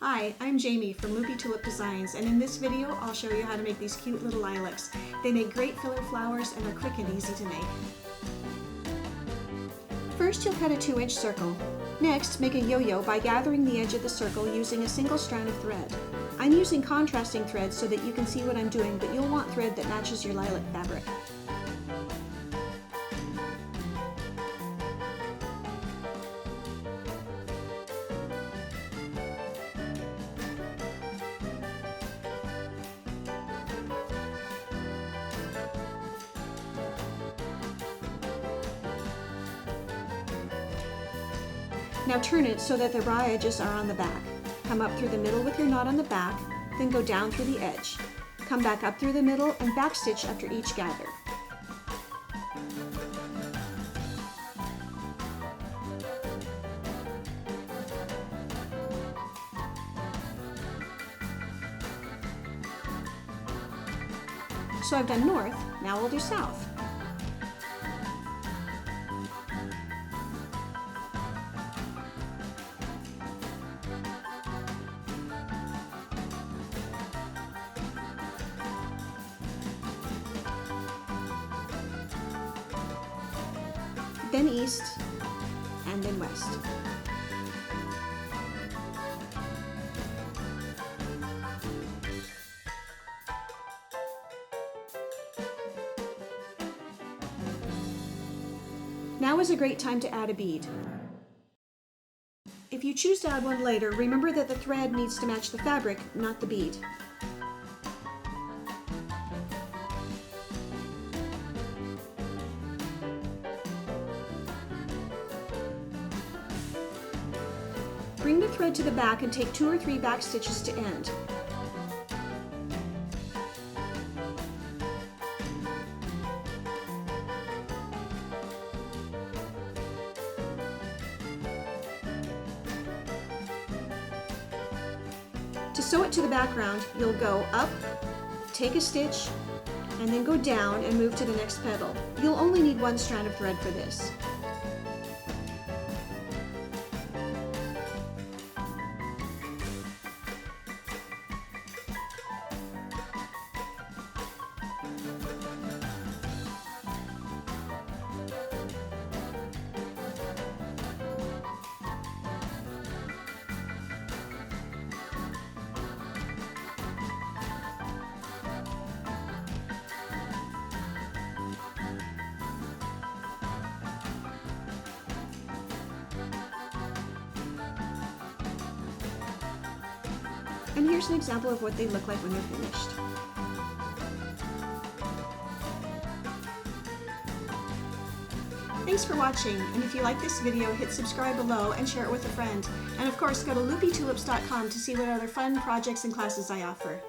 Hi, I'm Jamie from Loopy Tulip Designs, and in this video I'll show you how to make these cute little lilacs. They make great filler flowers and are quick and easy to make. First you'll cut a 2-inch circle. Next, make a yo-yo by gathering the edge of the circle using a single strand of thread. I'm using contrasting thread so that you can see what I'm doing, but you'll want thread that matches your lilac fabric. Now turn it so that the raw edges are on the back. Come up through the middle with your knot on the back, then go down through the edge. Come back up through the middle and backstitch after each gather. So I've done north, now we'll do south. Then east, and then west. Now is a great time to add a bead. If you choose to add one later, remember that the thread needs to match the fabric, not the bead. Bring the thread to the back and take 2 or 3 back stitches to end. To sew it to the background, you'll go up, take a stitch, and then go down and move to the next petal. You'll only need 1 strand of thread for this. And here's an example of what they look like when they're finished. Thanks for watching, and if you like this video, hit subscribe below and share it with a friend. And of course, go to loopytulips.com to see what other fun projects and classes I offer.